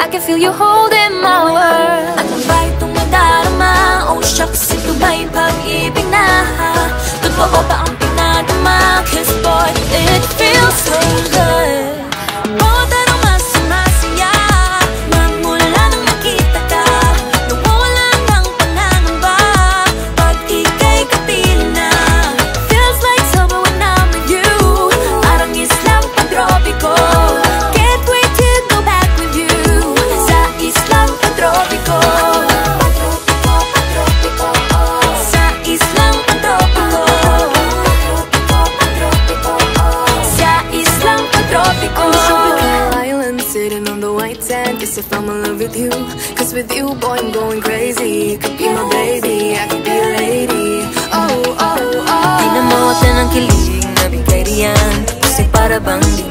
I can feel you holding my world. Ano ba itong nadarama? Oh shucks, ito ba'y pag-ibig na? Totoo ba ang pinadama? Cause boy, it feels so good. Oh, tanong masaya nang mula nang makita ka. Nawawala ng pangangamba pag ika'y kapiling na. Feels like summer when I'm with you. Parang islang pagtropiko. Can't wait to go back with you sa islang pagtropiko. Sa islang pagtropiko. Sa islang pagtropiko. On the tropical island, sitting on the white sand. Guess if I'm in love with you, cause with you, boy, I'm going crazy. You could be my baby, I could be a lady. Oh, oh, oh. Di na mawala ng kilig na bigay riyan, kasi para bang di